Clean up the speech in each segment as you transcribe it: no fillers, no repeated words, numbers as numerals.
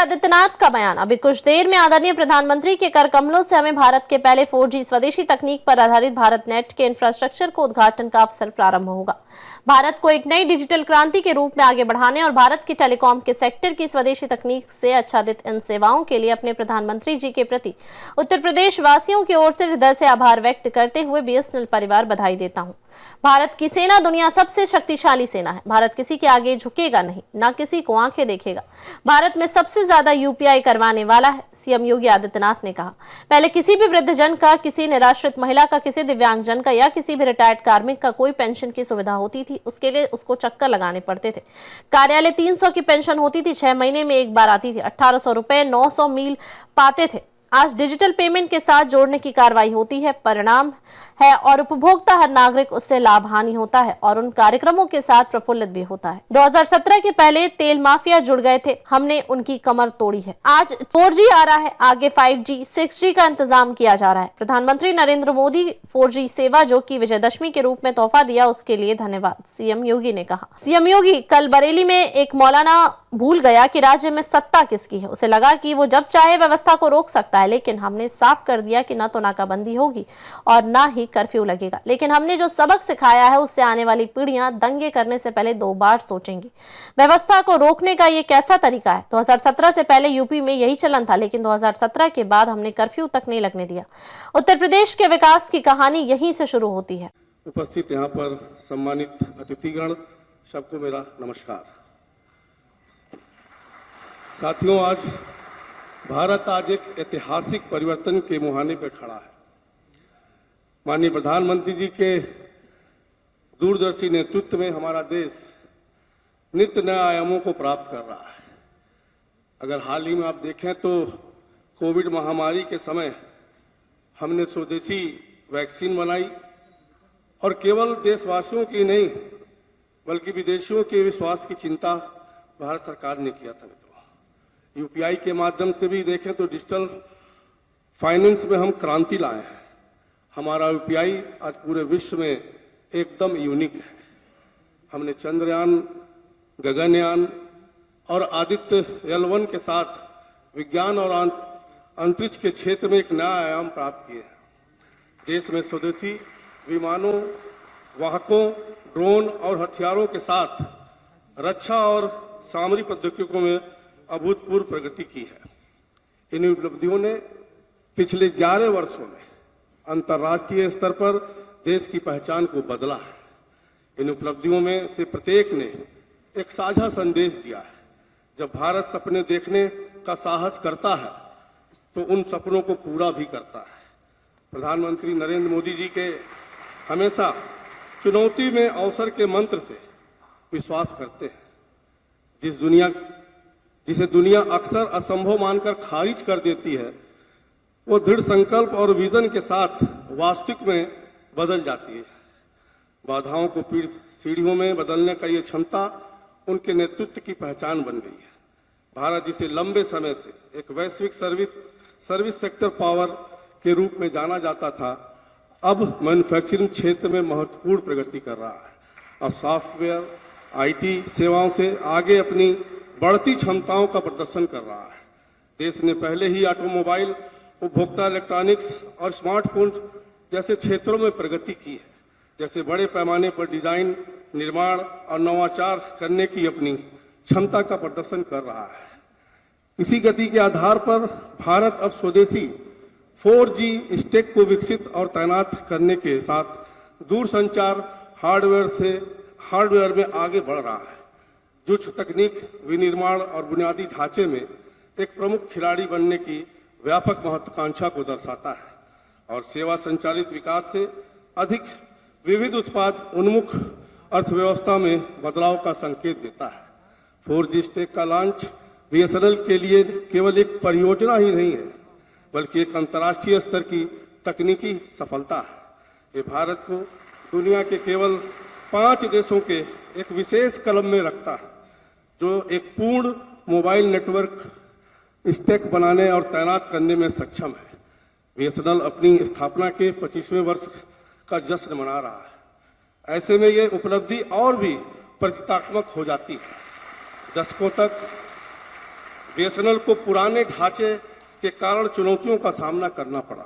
आदित्यनाथ का बयान। अभी कुछ देर में आदरणीय प्रधानमंत्री के कर कमलों से हमें भारत के पहले 4G स्वदेशी तकनीक पर आधारित भारत नेट के इंफ्रास्ट्रक्चर को उद्घाटन का अवसर प्रारंभ होगा। भारत को एक नई डिजिटल क्रांति के रूप में आगे बढ़ाने और भारत की टेलीकॉम के सेक्टर की स्वदेशी तकनीक से आच्छादित इन सेवाओं के लिए अपने प्रधानमंत्री जी के प्रति उत्तर प्रदेश वासियों की ओर से हृदय से आभार व्यक्त करते हुए BSNL परिवार बधाई देता हूं। भारत की सेना दुनिया सबसे शक्तिशाली सेना है। भारत किसी के आगे झुकेगा नहीं, ना किसी को आंखें देखेगा। भारत में सबसे ज्यादा UPI करवाने वाला है, CM योगी आदित्यनाथ ने कहा। पहले किसी भी वृद्धजन का, किसी निराश्रित महिला का, किसी दिव्यांगजन का या किसी भी रिटायर्ड कार्मिक का कोई पेंशन की सुविधा होती थी, उसके लिए उसको चक्कर लगाने पड़ते थे। कार्यालय 300 की पेंशन होती थी, 6 महीने में एक बार आती थी, 1800 रुपए 900 मील पाते थे। आज डिजिटल पेमेंट के साथ जोड़ने की कार्रवाई होती है, परिणाम है और उपभोक्ता हर नागरिक उससे लाभान्वित होता है और उन कार्यक्रमों के साथ प्रफुल्लित भी होता है। 2017 के पहले तेल माफिया जुड़ गए थे, हमने उनकी कमर तोड़ी है। आज 4G आ रहा है, आगे 5G 6G का इंतजाम किया जा रहा है। प्रधानमंत्री नरेंद्र मोदी 4G सेवा जो कि विजयदशमी के रूप में तोहफा दिया, उसके लिए धन्यवाद, CM योगी ने कहा। CM योगी कल बरेली में एक मौलाना भूल गया कि राज्य में सत्ता किसकी है। उसे लगा कि वो जब चाहे व्यवस्था को रोक सकता है, लेकिन हमने साफ कर दिया कि न तो नाकाबंदी होगी और ना ही कर्फ्यू लगेगा। लेकिन हमने जो सबक सिखाया है उससे आने वाली पीढ़ियां दंगे करने से पहले 2 बार सोचेंगी। व्यवस्था को रोकने का ये कैसा तरीका है? 2017 से पहले यूपी में यही चलन था, लेकिन 2017 के बाद हमने कर्फ्यू तक नहीं लगने दिया। उत्तर प्रदेश के विकास की कहानी यहीं से शुरू होती है। उपस्थित यहाँ पर सम्मानित अतिथिगण, सबको मेरा नमस्कार। साथियों, भारत आज एक ऐतिहासिक परिवर्तन के मुहाने पर खड़ा है। माननीय प्रधानमंत्री जी के दूरदर्शी नेतृत्व में हमारा देश नित्य नए आयामों को प्राप्त कर रहा है। अगर हाल ही में आप देखें तो कोविड महामारी के समय हमने स्वदेशी वैक्सीन बनाई और केवल देशवासियों की नहीं बल्कि विदेशियों के भी स्वास्थ्य की चिंता भारत सरकार ने किया था। UPI के माध्यम से भी देखें तो डिजिटल फाइनेंस में हम क्रांति लाए हैं। हमारा UPI आज पूरे विश्व में एकदम यूनिक है। हमने चंद्रयान, गगनयान और आदित्य L1 के साथ विज्ञान और अंतरिक्ष के क्षेत्र में एक नया आयाम प्राप्त किए हैं। देश में स्वदेशी विमानों, वाहकों, ड्रोन और हथियारों के साथ रक्षा और सामरिक प्रौद्योगिकियों में अभूतपूर्व प्रगति की है। इन उपलब्धियों ने पिछले 11 वर्षों में अंतर्राष्ट्रीय स्तर पर देश की पहचान को बदला है। इन उपलब्धियों में से प्रत्येक ने एक साझा संदेश दिया है। जब भारत सपने देखने का साहस करता है तो उन सपनों को पूरा भी करता है। प्रधानमंत्री नरेंद्र मोदी जी के हमेशा चुनौती में अवसर के मंत्र से विश्वास करते हैं। जिसे दुनिया अक्सर असंभव मानकर खारिज कर देती है, वो दृढ़ संकल्प और विजन के साथ वास्तविक में बदल जाती है। बाधाओं को सीढ़ियों में बदलने का ये क्षमता उनके नेतृत्व की पहचान बन गई है। भारत जिसे लंबे समय से एक वैश्विक सर्विस सेक्टर पावर के रूप में जाना जाता था, अब मैन्युफैक्चरिंग क्षेत्र में महत्वपूर्ण प्रगति कर रहा है। अब सॉफ्टवेयर, IT सेवाओं से आगे अपनी बढ़ती क्षमताओं का प्रदर्शन कर रहा है। देश ने पहले ही ऑटोमोबाइल, उपभोक्ता इलेक्ट्रॉनिक्स और स्मार्टफोन जैसे क्षेत्रों में प्रगति की है। जैसे बड़े पैमाने पर डिजाइन, निर्माण और नवाचार करने की अपनी क्षमता का प्रदर्शन कर रहा है। इसी गति के आधार पर भारत अब स्वदेशी 4G स्टैक को विकसित और तैनात करने के साथ दूरसंचार हार्डवेयर में आगे बढ़ रहा है, जो तकनीक, विनिर्माण और बुनियादी ढांचे में एक प्रमुख खिलाड़ी बनने की व्यापक महत्वाकांक्षा को दर्शाता है और सेवा संचालित विकास से अधिक विविध उत्पाद उन्मुख अर्थव्यवस्था में बदलाव का संकेत देता है। 4G स्टैक का लॉन्च BSNL के लिए केवल एक परियोजना ही नहीं है, बल्कि एक अंतर्राष्ट्रीय स्तर की तकनीकी सफलता है। ये भारत को दुनिया के केवल 5 देशों के एक विशेष कलम में रखता है, जो एक पूर्ण मोबाइल नेटवर्क स्टैक बनाने और तैनात करने में सक्षम है। BSNL अपनी स्थापना के 25वें वर्ष का जश्न मना रहा है। ऐसे में ये उपलब्धि और भी प्रतीकात्मक हो जाती है। दशकों तक बीएसएनएल को पुराने ढांचे के कारण चुनौतियों का सामना करना पड़ा।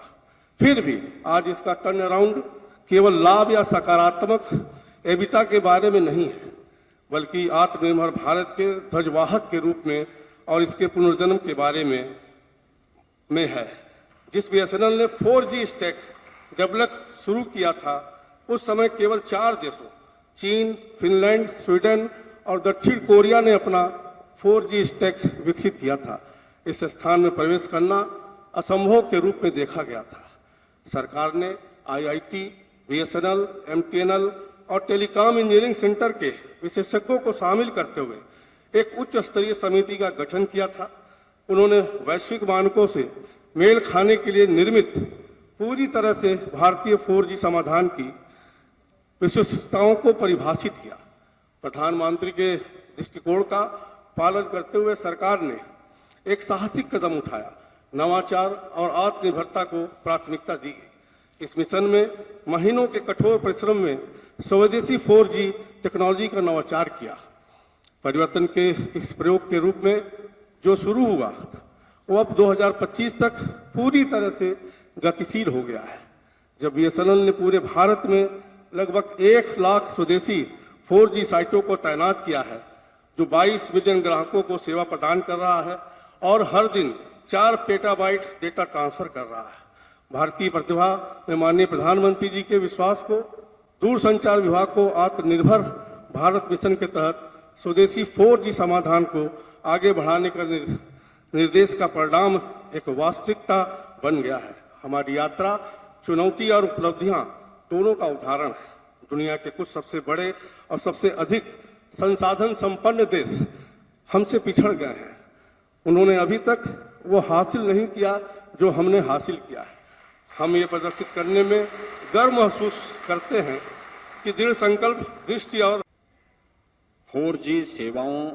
फिर भी आज इसका टर्न अराउंड केवल लाभ या सकारात्मक एबिटा के बारे में नहीं है, बल्कि आत्मनिर्भर भारत के ध्वजवाहक के रूप में और इसके पुनर्जन्म के बारे में है। जिस बीएसएनएल ने 4G स्टैक डेवलप शुरू किया था, उस समय केवल 4 देशों चीन, फिनलैंड, स्वीडन और दक्षिण कोरिया ने अपना 4G स्टैक विकसित किया था। इस स्थान में प्रवेश करना असंभव के रूप में देखा गया था। सरकार ने आईआईटी, बीएसएनएल, एमटीएनएल और टेलीकॉम इंजीनियरिंग सेंटर के विशेषज्ञों को शामिल करते हुए एक उच्च स्तरीय समिति का गठन किया था। उन्होंने वैश्विक मानकों से मेल खाने के लिए निर्मित पूरी तरह से भारतीय 4G समाधान की विशिष्टताओं को परिभाषित किया। प्रधानमंत्री के दृष्टिकोण का पालन करते हुए सरकार ने एक साहसिक कदम उठाया। नवाचार और आत्मनिर्भरता को प्राथमिकता दी गई। इस मिशन में महीनों के कठोर परिश्रम में स्वदेशी 4G टेक्नोलॉजी का नवाचार किया। परिवर्तन के इस प्रयोग के रूप में जो शुरू हुआ वो अब 2025 तक पूरी तरह से गतिशील हो गया है। जब बीएसएनएल ने पूरे भारत में लगभग 1 लाख स्वदेशी 4G साइटों को तैनात किया है, जो 22 मिलियन ग्राहकों को सेवा प्रदान कर रहा है और हर दिन 4 पेटाबाइट डेटा ट्रांसफर कर रहा है। भारतीय प्रतिभा में माननीय प्रधानमंत्री जी के विश्वास को, दूरसंचार विभाग को आत्मनिर्भर भारत मिशन के तहत स्वदेशी 4G समाधान को आगे बढ़ाने का निर्देश का परिणाम एक वास्तविकता बन गया है। हमारी यात्रा, चुनौती और उपलब्धियां दोनों का उदाहरण है। दुनिया के कुछ सबसे बड़े और सबसे अधिक संसाधन संपन्न देश हमसे पिछड़ गए हैं। उन्होंने अभी तक वो हासिल नहीं किया जो हमने हासिल किया है। हम ये प्रदर्शित करने में गर्व महसूस करते हैं कि दृढ़ संकल्प, दृष्टि और 4G सेवाओं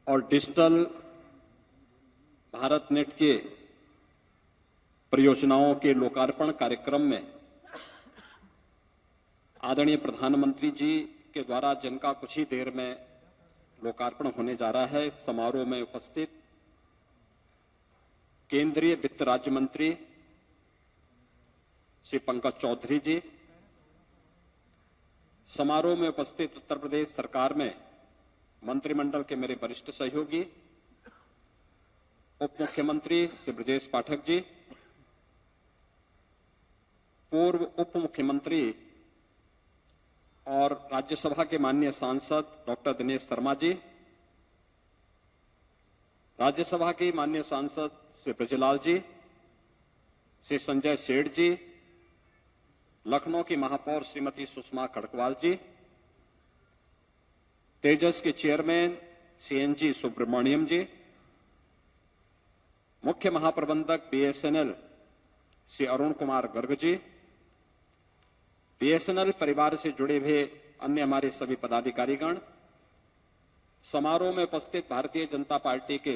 और डिजिटल भारत नेट के परियोजनाओं के लोकार्पण कार्यक्रम में आदरणीय प्रधानमंत्री जी के द्वारा, जिनका कुछ ही देर में लोकार्पण होने जा रहा है, इस समारोह में उपस्थित केंद्रीय वित्त राज्य मंत्री श्री पंकज चौधरी जी, समारोह में उपस्थित उत्तर प्रदेश सरकार में मंत्रिमंडल के मेरे वरिष्ठ सहयोगी, उप मुख्यमंत्री श्री ब्रजेश पाठक जी, पूर्व उप मुख्यमंत्री और राज्यसभा के माननीय सांसद डॉक्टर दिनेश शर्मा जी, राज्यसभा के माननीय सांसद श्री ब्रजलाल जी, श्री संजय सेठ जी, लखनऊ की महापौर श्रीमती सुषमा खड़गवाल जी, तेजस के चेयरमैन CNG सुब्रमण्यम जी, मुख्य महाप्रबंधक BSNL श्री अरुण कुमार गर्ग जी, BSNL परिवार से जुड़े हुए अन्य हमारे सभी पदाधिकारीगण, समारोह में उपस्थित भारतीय जनता पार्टी के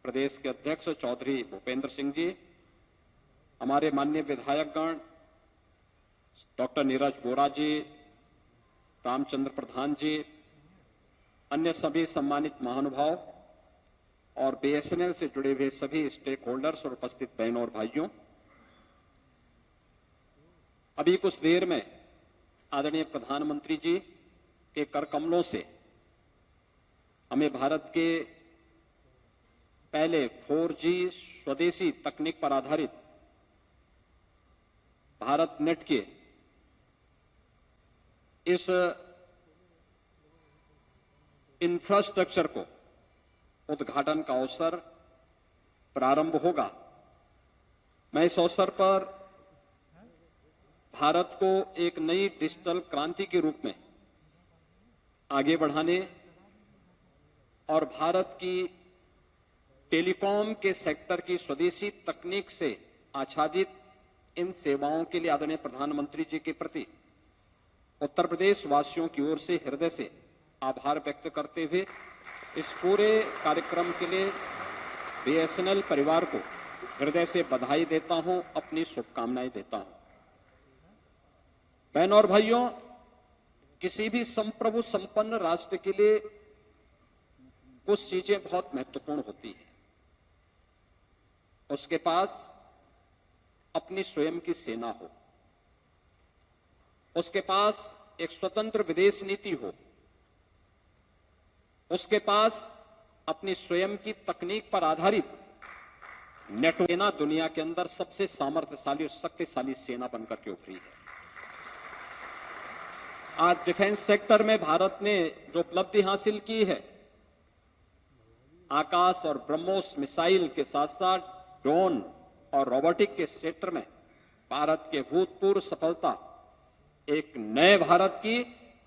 प्रदेश के अध्यक्ष चौधरी भूपेंद्र सिंह जी, हमारे माननीय विधायकगण डॉक्टर नीरज बोरा जी, रामचंद्र प्रधान जी, अन्य सभी सम्मानित महानुभाव और BSNL से जुड़े हुए सभी स्टेक होल्डर्स और उपस्थित बहनों और भाइयों, अभी कुछ देर में आदरणीय प्रधानमंत्री जी के कर कमलों से हमें भारत के पहले 4G स्वदेशी तकनीक पर आधारित भारत नेट के इस इंफ्रास्ट्रक्चर को उद्घाटन का अवसर प्रारंभ होगा। मैं इस अवसर पर भारत को एक नई डिजिटल क्रांति के रूप में आगे बढ़ाने और भारत की टेलीकॉम के सेक्टर की स्वदेशी तकनीक से आच्छादित इन सेवाओं के लिए आदरणीय प्रधानमंत्री जी के प्रति उत्तर प्रदेश वासियों की ओर से हृदय से आभार व्यक्त करते हुए इस पूरे कार्यक्रम के लिए BSNL परिवार को हृदय से बधाई देता हूं, अपनी शुभकामनाएं देता हूं। बहनों और भाइयों, किसी भी संप्रभु संपन्न राष्ट्र के लिए कुछ चीजें बहुत महत्वपूर्ण होती है। उसके पास अपनी स्वयं की सेना हो, उसके पास एक स्वतंत्र विदेश नीति हो, उसके पास अपनी स्वयं की तकनीक पर आधारित नेटवर्क सेना दुनिया के अंदर सबसे सामर्थ्यशाली और शक्तिशाली सेना बनकर के उभरी है। आज डिफेंस सेक्टर में भारत ने जो उपलब्धि हासिल की है, आकाश और ब्रह्मोस मिसाइल के साथ साथ ड्रोन और रोबोटिक के क्षेत्र में भारत के भूतपूर्व सफलता एक नए भारत की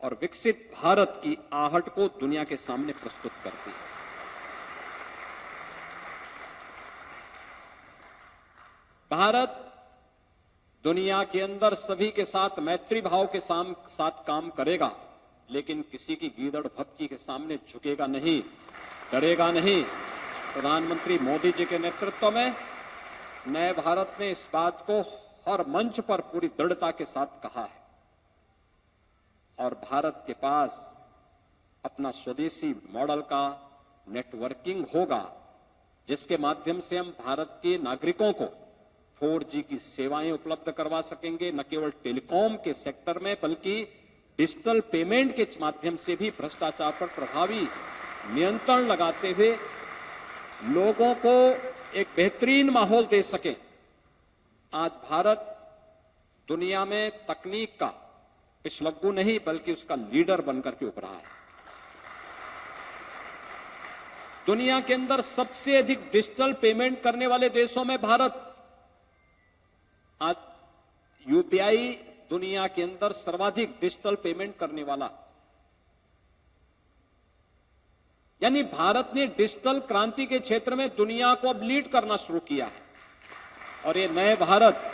और विकसित भारत की आहट को दुनिया के सामने प्रस्तुत करती है। भारत दुनिया के अंदर सभी के साथ मैत्री भाव के साथ काम करेगा, लेकिन किसी की गीदड़ भपकी के सामने झुकेगा नहीं, डरेगा नहीं। प्रधानमंत्री मोदी जी के नेतृत्व में नए भारत ने इस बात को हर मंच पर पूरी दृढ़ता के साथ कहा है और भारत के पास अपना स्वदेशी मॉडल का नेटवर्किंग होगा, जिसके माध्यम से हम भारत के नागरिकों को 4G की सेवाएं उपलब्ध करवा सकेंगे, न केवल टेलीकॉम के सेक्टर में बल्कि डिजिटल पेमेंट के माध्यम से भी भ्रष्टाचार पर प्रभावी नियंत्रण लगाते हुए लोगों को एक बेहतरीन माहौल दे सके। आज भारत दुनिया में तकनीक का पिछलग्गू नहीं बल्कि उसका लीडर बनकर के उभरा है। दुनिया के अंदर सबसे अधिक डिजिटल पेमेंट करने वाले देशों में भारत, आज यूपीआई दुनिया के अंदर सर्वाधिक डिजिटल पेमेंट करने वाला, यानी भारत ने डिजिटल क्रांति के क्षेत्र में दुनिया को अब लीड करना शुरू किया है और ये नए भारत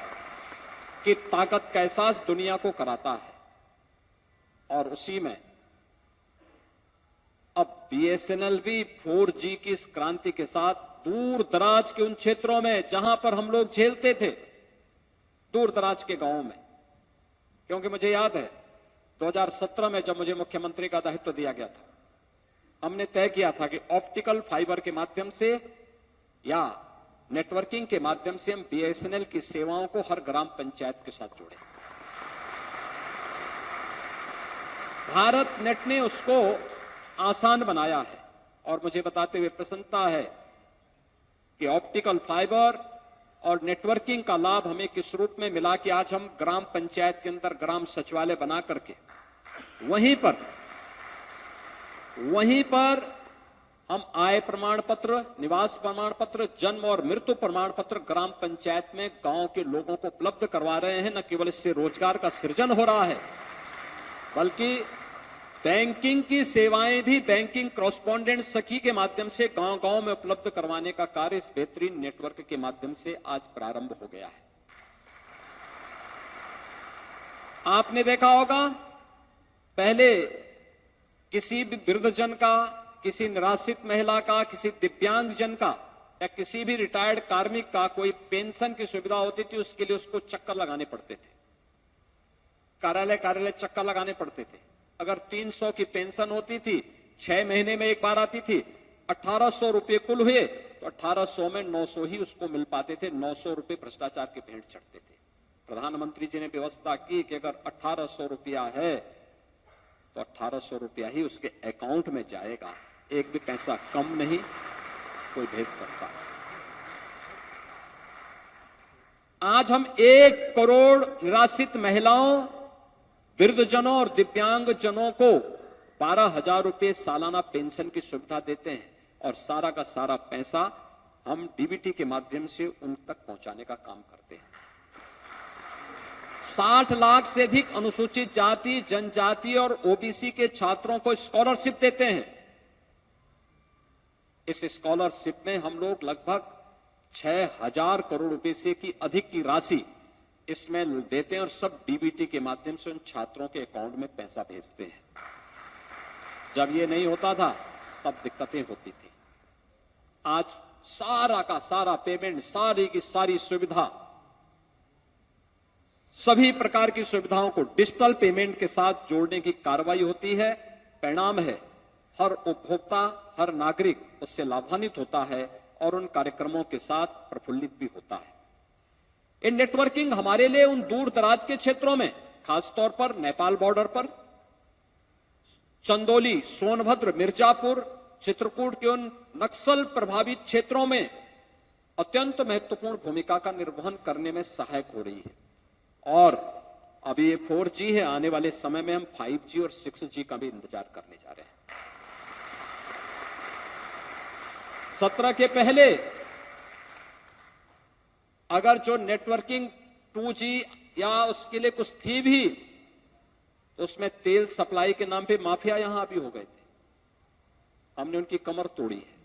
की ताकत का एहसास दुनिया को कराता है। और उसी में अब बीएसएनएल भी 4G की इस क्रांति के साथ दूर दराज के उन क्षेत्रों में जहां पर हम लोग झेलते थे, दूर दराज के गांवों में, क्योंकि मुझे याद है 2017 में जब मुझे मुख्यमंत्री का दायित्व दिया गया था, हमने तय किया था कि ऑप्टिकल फाइबर के माध्यम से या नेटवर्किंग के माध्यम से हम बीएसएनएल की सेवाओं को हर ग्राम पंचायत के साथ जोड़ें। भारत नेट ने उसको आसान बनाया है और मुझे बताते हुए प्रसन्नता है कि ऑप्टिकल फाइबर और नेटवर्किंग का लाभ हमें किस रूप में मिला कि आज हम ग्राम पंचायत के अंदर ग्राम सचिवालय बना करके वहीं पर हम आय प्रमाण पत्र, निवास प्रमाण पत्र, जन्म और मृत्यु प्रमाण पत्र ग्राम पंचायत में गांव के लोगों को उपलब्ध करवा रहे हैं। न केवल इससे रोजगार का सृजन हो रहा है बल्कि बैंकिंग की सेवाएं भी बैंकिंग कॉरेस्पॉन्डेंट सखी के माध्यम से गांव-गांव में उपलब्ध करवाने का कार्य इस बेहतरीन नेटवर्क के माध्यम से आज प्रारंभ हो गया है। आपने देखा होगा पहले किसी भी वृद्धजन का, किसी निराश्रित महिला का, किसी दिव्यांग जन का या किसी भी रिटायर्ड कार्मिक का कोई पेंशन की सुविधा होती थी, उसके लिए उसको चक्कर लगाने पड़ते थे, कार्यालय चक्कर लगाने पड़ते थे। अगर 300 की पेंशन होती थी, 6 महीने में एक बार आती थी, 1800 रुपये कुल हुए तो 1800 में 900 ही उसको मिल पाते थे। 900 रुपये भ्रष्टाचार के भेंट चढ़ते थे। प्रधानमंत्री जी ने व्यवस्था की कि अगर 1800 रुपया है तो 1800 रुपया ही उसके अकाउंट में जाएगा, एक भी पैसा कम नहीं कोई भेज सकता। आज हम 1 करोड़ निराश्रित महिलाओं, वृद्धजनों और दिव्यांग जनों को 12,000 रुपये सालाना पेंशन की सुविधा देते हैं और सारा का सारा पैसा हम डीबीटी के माध्यम से उन तक पहुंचाने का काम करते हैं। 60 लाख से अधिक अनुसूचित जाति, जनजाति और ओबीसी के छात्रों को स्कॉलरशिप देते हैं। इस स्कॉलरशिप में हम लोग लगभग 6,000 करोड़ रुपए से की अधिक की राशि इसमें देते हैं और सब डीबीटी के माध्यम से उन छात्रों के अकाउंट में पैसा भेजते हैं। जब ये नहीं होता था तब दिक्कतें होती थी। आज सारा का सारा पेमेंट, सारी की सारी सुविधा, सभी प्रकार की सुविधाओं को डिजिटल पेमेंट के साथ जोड़ने की कार्रवाई होती है। परिणाम है हर उपभोक्ता, हर नागरिक उससे लाभान्वित होता है और उन कार्यक्रमों के साथ प्रफुल्लित भी होता है। ये नेटवर्किंग हमारे लिए उन दूर दराज के क्षेत्रों में, खासतौर पर नेपाल बॉर्डर पर, चंदौली, सोनभद्र, मिर्जापुर, चित्रकूट के उन नक्सल प्रभावित क्षेत्रों में अत्यंत महत्वपूर्ण भूमिका का निर्वहन करने में सहायक हो रही है। और अभी ये 4G है, आने वाले समय में हम 5G और 6G का भी इंतजार करने जा रहे हैं। सत्र के पहले अगर जो नेटवर्किंग 2G या उसके लिए कुछ थी भी, तो उसमें तेल सप्लाई के नाम पे माफिया यहां भी हो गए थे। हमने उनकी कमर तोड़ी है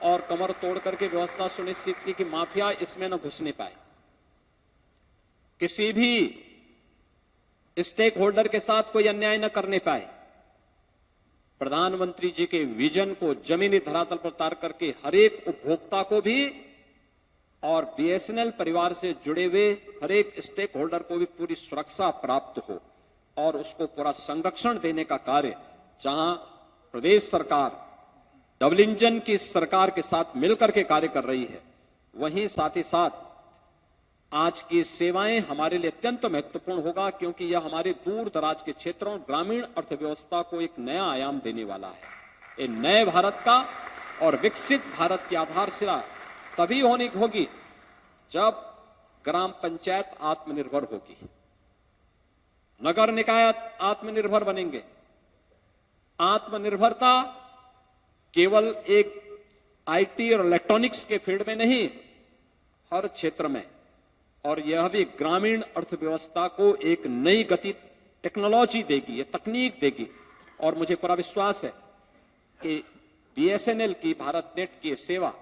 और कमर तोड़ करके व्यवस्था सुनिश्चित की कि माफिया इसमें न घुसने पाए, किसी भी स्टेक होल्डर के साथ कोई अन्याय न करने पाए। प्रधानमंत्री जी के विजन को जमीनी धरातल पर उतार करके हर एक उपभोक्ता को भी और बीएसएनएल परिवार से जुड़े हुए हर एक स्टेक होल्डर को भी पूरी सुरक्षा प्राप्त हो और उसको पूरा संरक्षण देने का कार्य, जहां प्रदेश सरकार डबल इंजन की सरकार के साथ मिलकर के कार्य कर रही है, वहीं साथ ही साथ आज की सेवाएं हमारे लिए अत्यंत महत्वपूर्ण होगा, क्योंकि यह हमारे दूर दराज के क्षेत्रों, ग्रामीण अर्थव्यवस्था को एक नया आयाम देने वाला है। ये नए भारत का और विकसित भारत की आधारशिला तभी होनी होगी जब ग्राम पंचायत आत्मनिर्भर होगी, नगर निकाय आत्मनिर्भर बनेंगे। आत्मनिर्भरता केवल एक आईटी और इलेक्ट्रॉनिक्स के फील्ड में नहीं, हर क्षेत्र में, और यह भी ग्रामीण अर्थव्यवस्था को एक नई गति टेक्नोलॉजी देगी, ये तकनीक देगी। और मुझे पूरा विश्वास है कि बीएसएनएल की भारत नेट की सेवा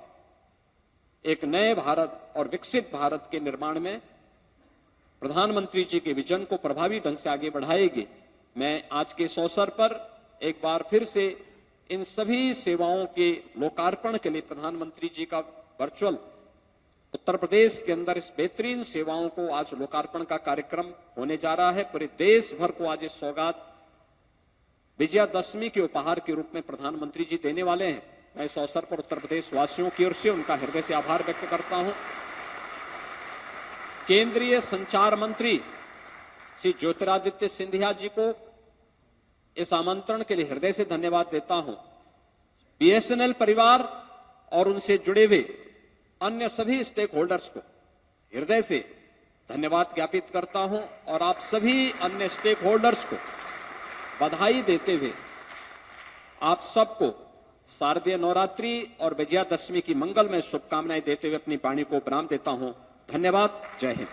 एक नए भारत और विकसित भारत के निर्माण में प्रधानमंत्री जी के विजन को प्रभावी ढंग से आगे बढ़ाएगी। मैं आज के इस अवसर पर एक बार फिर से इन सभी सेवाओं के लोकार्पण के लिए प्रधानमंत्री जी का वर्चुअल उत्तर प्रदेश के अंदर इस बेहतरीन सेवाओं को आज लोकार्पण का कार्यक्रम होने जा रहा है। पूरे देश भर को आज इस सौगात विजयादशमी के उपहार के रूप में प्रधानमंत्री जी देने वाले हैं। मैं इस अवसर पर उत्तर प्रदेश वासियों की ओर से उनका हृदय से आभार व्यक्त करता हूं। केंद्रीय संचार मंत्री श्री ज्योतिरादित्य सिंधिया जी को इस आमंत्रण के लिए हृदय से धन्यवाद देता हूं। बीएसएनएल परिवार और उनसे जुड़े हुए अन्य सभी स्टेक होल्डर्स को हृदय से धन्यवाद ज्ञापित करता हूं और आप सभी अन्य स्टेक होल्डर्स को बधाई देते हुए आप सबको शारदीय नवरात्रि और विजयादशमी की मंगलमय शुभकामनाएं देते हुए अपनी वाणी को विराम देता हूं। धन्यवाद। जय हिंद।